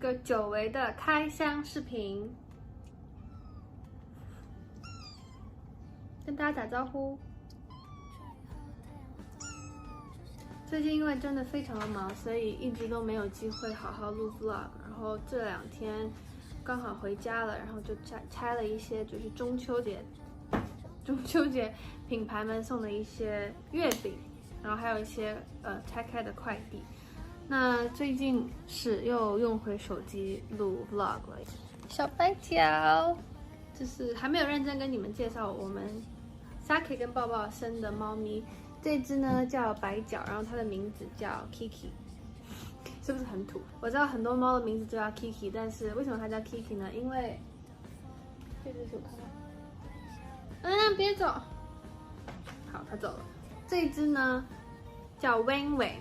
个久违的开箱视频，跟大家打招呼。最近因为真的非常的忙，所以一直都没有机会好好录 vlog。然后这2天刚好回家了，然后就拆了一些就是中秋节品牌们送的一些月饼，然后还有一些拆开的快递。那最近是又用回手机录 vlog 了。小白条，就是还没有认真跟你们介绍我们 Saki 跟抱抱生的猫咪。这只呢叫白脚，然后它的名字叫 Kiki， 是不是很土？我知道很多猫的名字就叫 Kiki， 但是为什么它叫 Kiki 呢？因为这只是我看看，别走。好，它走了。这一只呢叫 Wang Wang，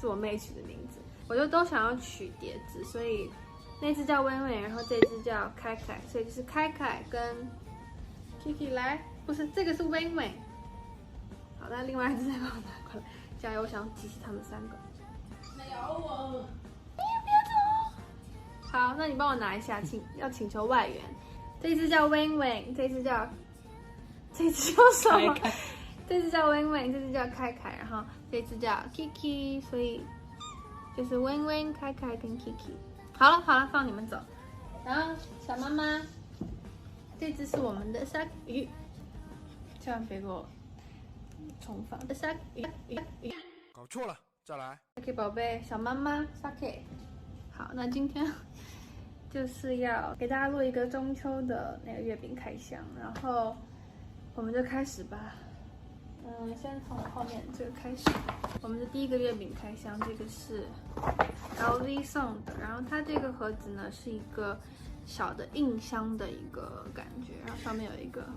是我妹取的名字。我就都想要取叠字，所以那只叫 Wang Wang， 然后这只叫凯凯，所以就是凯凯跟 Kiki 来，不是这个是 Wang Wang。好，那另外一只再帮我拿过来，加油！我想集齐他们3个。没有我，不要走。好，那你帮我拿一下，要请求外援。这只叫 Wang Wang， 这只叫什么？这只叫 Wang Wang， 这只叫凯凯，然后这只叫 Kiki， 所以就是 Wang Wang、凯凯跟 Kiki。好了，放你们走。然后小妈妈，这只是我们的 Saki， 千万别给我重放。Saki， 搞错了，再来。Saki 宝贝，小妈妈 Saki。好，那今天就是要给大家录一个中秋的那个月饼开箱，然后我们就开始吧。先从后面这个开始。我们的第一个月饼开箱，这个是 LV 送的，然后它这个盒子呢是一个小的硬箱的一个感觉，然后上面有一个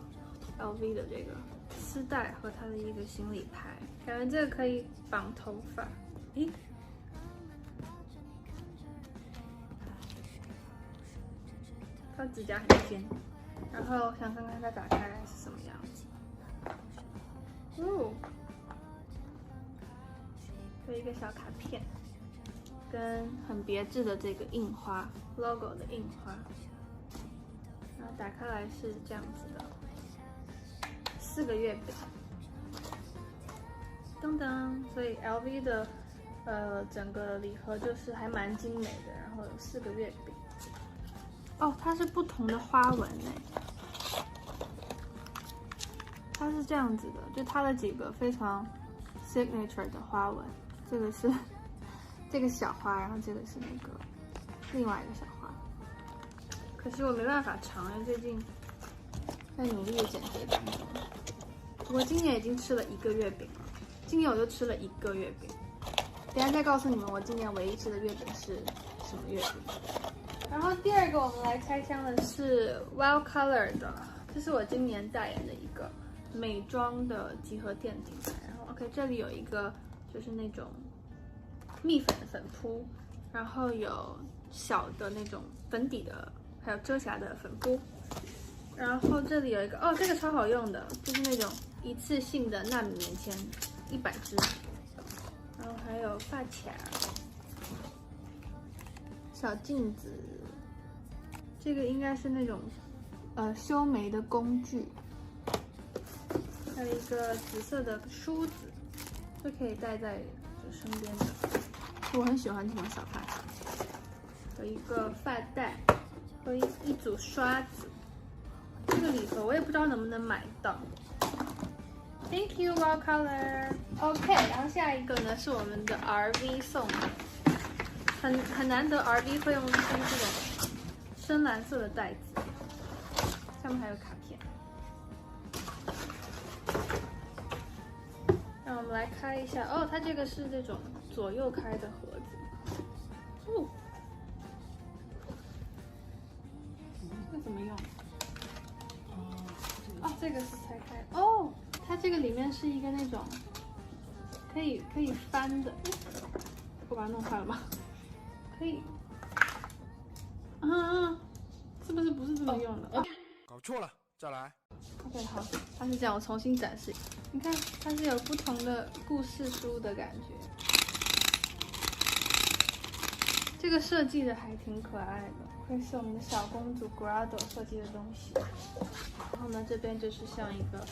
LV 的这个丝带和它的一个行李牌，感觉这个可以绑头发。咦，它指甲很尖，然后想看看它打开来是什么样子。哦，有一个小卡片，跟很别致的这个印花 logo 的印花，然后打开来是这样子的，4个月饼，噔噔，所以 LV 的整个礼盒就是还蛮精美的，然后有4个月饼。哦，它是不同的花纹哎。它是这样子的，就它的几个非常 signature 的花纹，这个是这个小花，然后这个是那个另外一个小花。可惜我没办法尝，因为最近在努力的减肥当中。我今年已经吃了1个月饼了，今年我就吃了1个月饼。等一下再告诉你们，我今年唯一吃的月饼是什么月饼。然后第2个我们来开箱的是 Well Color 的，这是我今年代言的一个美妆的集合店品牌。然后 OK， 这里有一个就是那种蜜粉的粉扑，然后有小的那种粉底的，还有遮瑕的粉扑。然后这里有一个这个超好用的，就是那种一次性的纳米棉签，100支。然后还有发卡、小镜子，这个应该是那种修眉的工具。还有一个紫色的梳子，就可以戴在就身边的。我很喜欢这种小发卡。有一个发带和一组刷子。这个礼盒我也不知道能不能买到。Thank you, Well Color. OK， 然后下一个呢是我们的 RV 送的，很难得 RV 会用出这种深蓝色的袋子，上面还有卡片。让我们来开一下它这个是这种左右开的盒子。这个怎么用？这个是拆开它这个里面是一个那种可以翻的，我把它弄坏了吗？可以，是不是这么用的？搞错了，再来。OK， 好，它是这样，我重新展示。你看，它是有不同的故事书的感觉。这个设计的还挺可爱的，会是我们的小公主 Grado 设计的东西。然后呢，这边就是像一个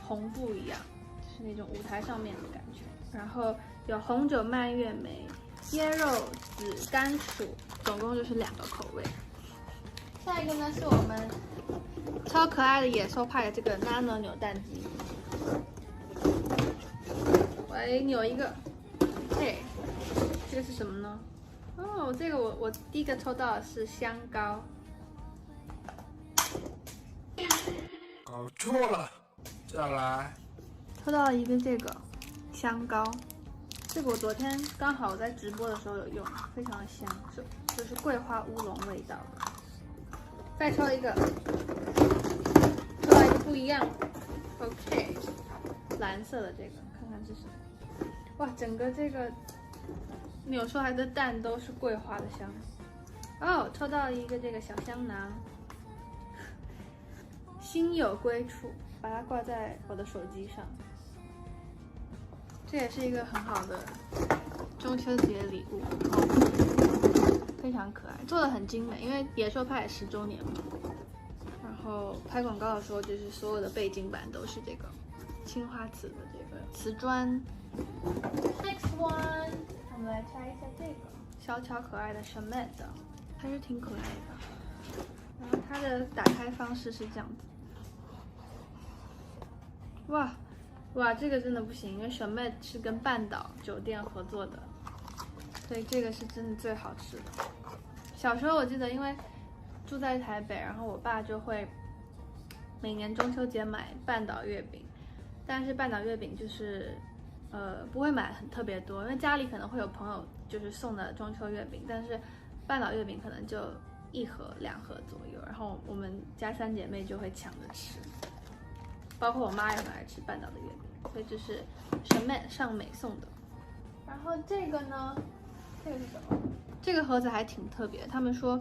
红布一样，就是那种舞台上面的感觉。然后有红酒蔓越莓、椰肉紫甘薯，总共就是2个口味。下一个呢是我们超可爱的野兽派的这个 Nano 扭蛋机。喂，扭一个。嘿，这个是什么呢？哦，这个我第一个抽到的是香膏。搞错了，再来。抽到了一个这个香膏，这个我昨天刚好我在直播的时候有用，非常的香，就是桂花乌龙味道的。再抽一个，抽到一个不一样的 ，OK， 蓝色的这个，看看是什么。哇，整个这个扭出来的蛋都是桂花的香。哦，抽到了一个这个小香囊，心有归处，把它挂在我的手机上。这也是一个很好的中秋节礼物，非常可爱，做的很精美，因为野兽派也10周年嘛。然后拍广告的时候，就是所有的背景板都是这个青花瓷的这个瓷砖。Next one， 我们来拆一下这个小巧可爱的 Chanel 的，还是挺可爱的。然后它的打开方式是这样子。哇，这个真的不行，因为Chanel是跟半岛酒店合作的，所以这个是真的最好吃的。小时候我记得，因为住在台北，然后我爸就会每年中秋节买半岛月饼，但是半岛月饼就是不会买很特别多，因为家里可能会有朋友就是送的中秋月饼，但是半岛月饼可能就1盒2盒左右，然后我们家3姐妹就会抢着吃，包括我妈也很爱吃半岛的月饼，所以这是上美送的。然后这个呢，这个是什么？这个盒子还挺特别，他们说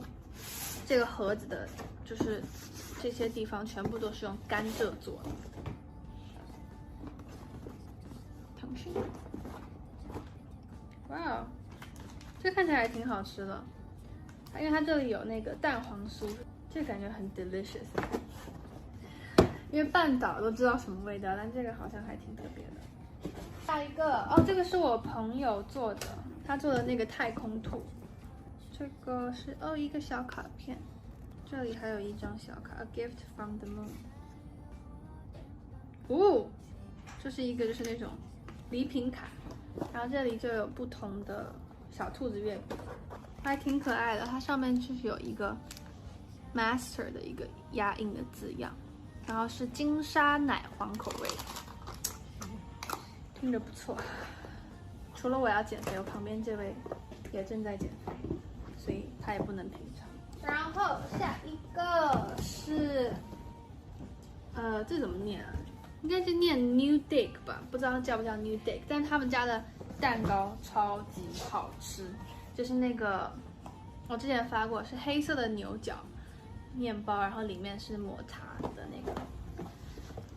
这个盒子的就是这些地方全部都是用甘蔗做的。腾讯，哇，这看起来还挺好吃的，因为它这里有那个蛋黄酥，这感觉很 delicious。因为半岛都知道什么味道，但这个好像还挺特别的。下一个哦，这个是我朋友做的，他做的那个太空兔。这个是一个小卡片，这里还有一张小卡 ，A gift from the moon。哦，这是一个就是那种礼品卡，然后这里就有不同的小兔子月饼，还挺可爱的。它上面就是有一个 Master 的一个压印的字样，然后是金沙奶黄口味，听着不错。除了我要减肥，我旁边这位也正在减肥，所以他也不能品尝。然后下一个是，这怎么念啊？应该是念 New Dig 吧，不知道叫不叫 New Dig， 但是他们家的蛋糕超级好吃，就是那个我之前发过，是黑色的牛角面包，然后里面是抹茶的那个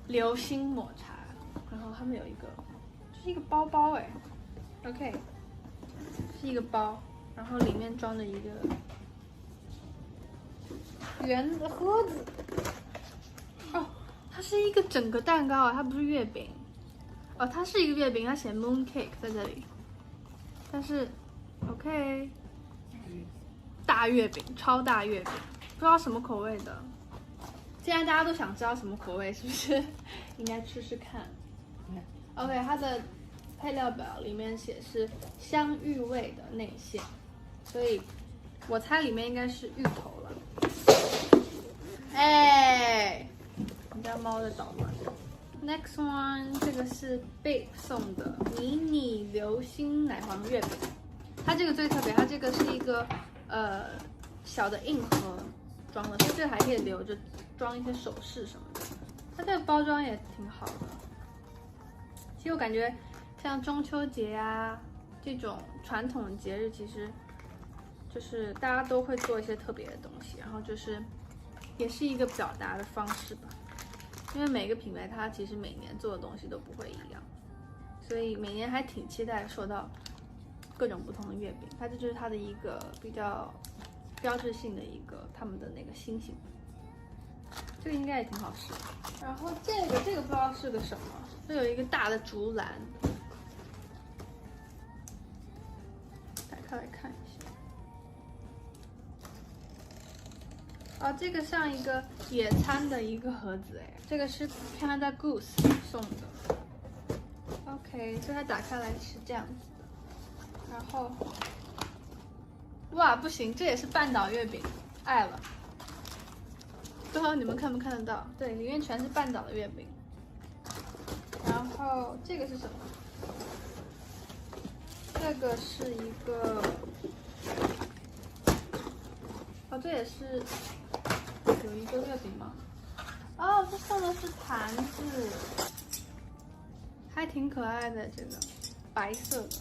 流心抹茶，然后他们有一个，就是一个包包哎 ，OK， 是一个包，然后里面装着一个圆的盒子。哦，它是一个整个蛋糕啊，它不是月饼。哦，它是一个月饼，它写 moon cake 在这里，但是 OK， 大月饼，超大月饼，不知道什么口味的。既然大家都想知道什么口味，是不是应该吃吃看 ？OK， 它的配料表里面写是香芋味的内馅，所以我猜里面应该是芋头了。哎，你家猫在捣乱。Next one， 这个是 Babe 送的迷你流心奶黄月饼，它这个最特别，它这个是一个小的硬盒装的，所以这个还可以留着装一些首饰什么的。它这个包装也挺好的。其实我感觉像中秋节啊这种传统的节日，其实就是大家都会做一些特别的东西，然后就是也是一个表达的方式吧。因为每个品牌它其实每年做的东西都不会一样，所以每年还挺期待收到各种不同的月饼，它这就是它的一个比较标志性的一个他们的那个星星，这个应该也挺好吃的。然后这个不知道是个什么，这有一个大的竹篮，打开来看一下。哦，这个像一个野餐的一个盒子哎，这个是 Canada Goose 送的。OK， 所以它打开来是这样子的。然后，哇，不行，这也是半岛月饼，爱了。不知道你们看不看得到？对，里面全是半岛的月饼。然后这个是什么？这个是一个，哦，这也是有一个月饼吗？哦，这送的是盘子，还挺可爱的，这个白色的。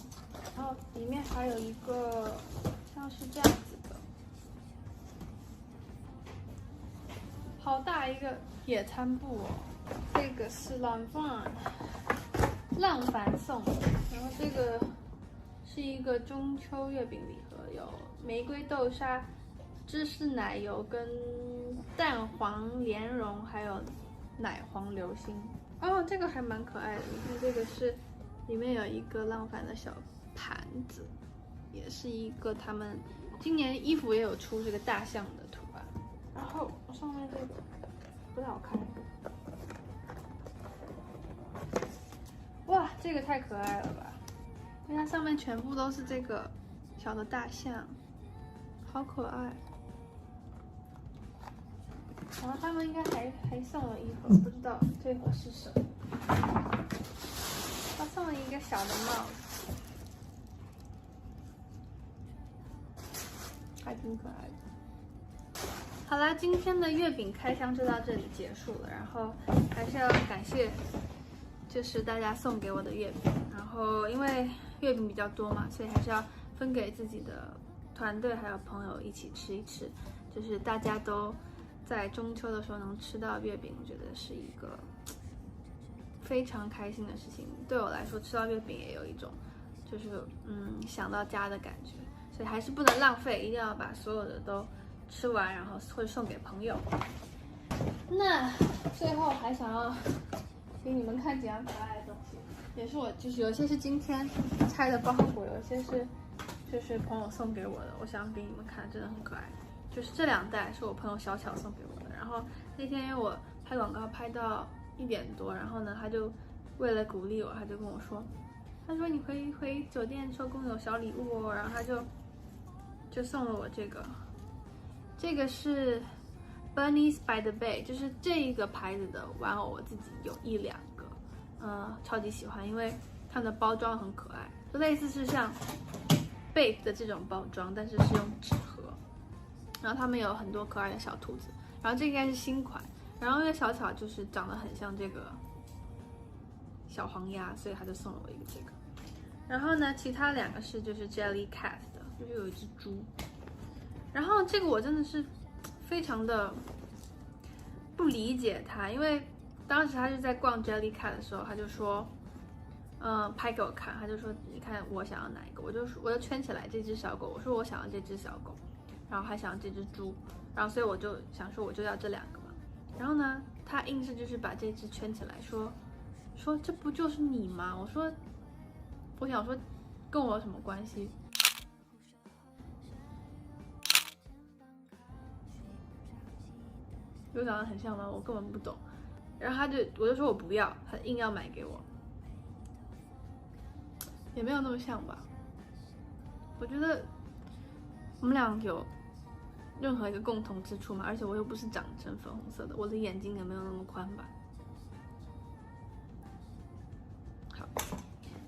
然后里面还有一个像是这样子的，好大一个野餐布哦。这个是浪凡送的，然后这个是一个中秋月饼礼盒，有玫瑰豆沙、芝士奶油跟蛋黄莲蓉，还有奶黄流心。哦，这个还蛮可爱的，你看这个是里面有一个浪凡的小盘子，也是一个他们今年衣服也有出这个大象的图案。然后上面这个不太好看。哇，这个太可爱了吧！因为它上面全部都是这个小的大象，好可爱。然后他们应该还送了一盒，不知道这盒是什么。他送了一个小的帽子，还挺可爱的。好啦，今天的月饼开箱就到这里结束了。然后还是要感谢，就是大家送给我的月饼。然后因为月饼比较多嘛，所以还是要分给自己的团队还有朋友一起吃一吃。就是大家都在中秋的时候能吃到月饼，我觉得是一个非常开心的事情。对我来说，吃到月饼也有一种就是想到家的感觉。所以还是不能浪费，一定要把所有的都吃完，然后会送给朋友。那最后还想要给你们看几样可爱的东西，也是我就是有些是今天拆的包裹，有些是就是朋友送给我的，我想给你们看，真的很可爱。就是这2袋是我朋友小巧送给我的，然后那天因为我拍广告拍到1点多，然后呢他就为了鼓励我，他就跟我说，他说你回酒店收工有小礼物哦，然后他就送了我这个。这个是 Bunnies by the Bay， 就是这一个牌子的玩偶，我自己有1、2个，超级喜欢，因为它的包装很可爱，就类似是像 Babe 的这种包装，但是是用纸盒。然后他们有很多可爱的小兔子，然后这应该是新款。然后因为小巧就是长得很像这个小黄鸭，所以他就送了我一个这个。然后呢，其他2个是就是 Jellycat 的，就是有一只猪。然后这个我真的是非常的不理解他，因为当时他是在逛 Jellycat 的时候，他就说，拍给我看，他就说你看我想要哪一个，我就圈起来这只小狗，我说我想要这只小狗，然后还想要这只猪，然后所以我就想说我就要这2个嘛。然后呢，他硬是就是把这只圈起来说这不就是你吗？我想说跟我有什么关系？有长得很像吗？我根本不懂。然后我就说我不要，他硬要买给我，也没有那么像吧。我觉得我们俩有任何一个共同之处吗？而且我又不是长成粉红色的，我的眼睛也没有那么宽吧。好，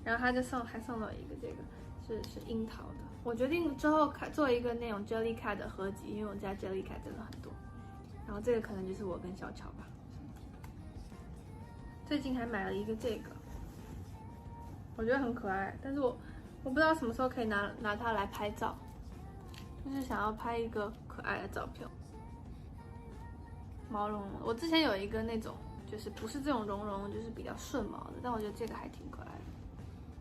然后他就还送了我一个这个，是樱桃的。我决定之后做一个那种 Jellycat 的合集，因为我家 Jellycat 真的很多。然后这个可能就是我跟小巧吧。最近还买了一个这个，我觉得很可爱，但是我不知道什么时候可以拿它来拍照，就是想要拍一个可爱的照片。毛茸茸，我之前有一个那种，就是不是这种绒绒，就是比较顺毛的，但我觉得这个还挺可爱的。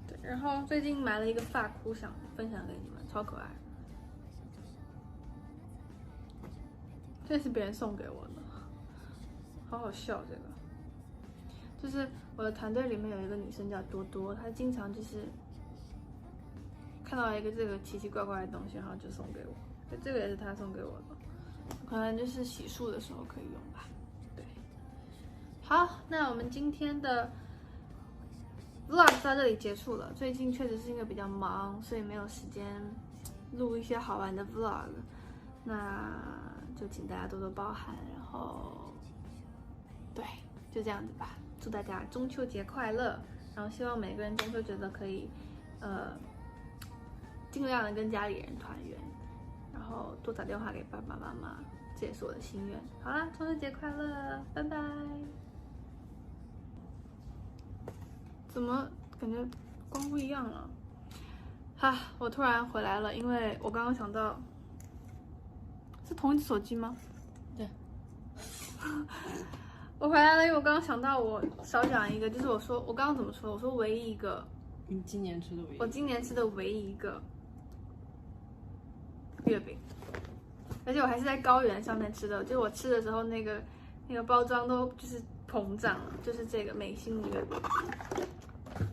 对，然后最近买了一个发箍，想分享给你们，超可爱。这是别人送给我的，好好笑。这个就是我的团队里面有一个女生叫多多，她经常就是看到一个这个奇奇怪怪的东西，然后就送给我。这个也是她送给我的，可能就是洗漱的时候可以用吧。对，好，那我们今天的 vlog 到这里结束了。最近确实是因为比较忙，所以没有时间录一些好玩的 vlog， 那就请大家多多包涵。然后，对，就这样子吧。祝大家中秋节快乐！然后希望每个人中秋节都可以，尽量的跟家里人团圆，然后多打电话给爸爸妈妈，这也是我的心愿。好啦，中秋节快乐，拜拜。怎么感觉光不一样了？哈，我突然回来了，因为我刚刚想到，是同一只手机吗？对。我回来了，因为我刚刚想到，我少讲一个，就是我刚刚怎么说？我说唯一一个，你今年吃的唯一，我今年吃的唯一一个月饼，而且我还是在高原上面吃的，就是我吃的时候那个包装都就是膨胀了，就是这个美心的月饼。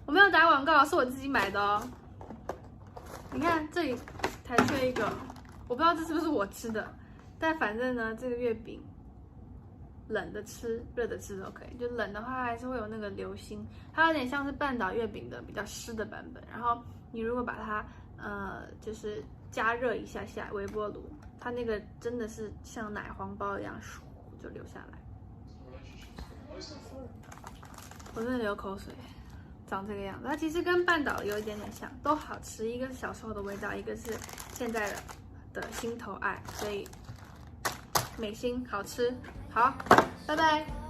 我没有打广告，是我自己买的哦。你看这里还缺一个，我不知道这是不是我吃的，但反正呢，这个月饼冷的吃、热的吃都可以。就冷的话还是会有那个流心，它有点像是半岛月饼的比较湿的版本。然后你如果把它就是加热一下下微波炉，它那个真的是像奶黄包一样，唰就流下来。我真的流口水。长这个样子，它其实跟半岛有一点点像，都好吃。一个是小时候的味道，一个是现在的心头爱，所以美心好吃。好，拜拜。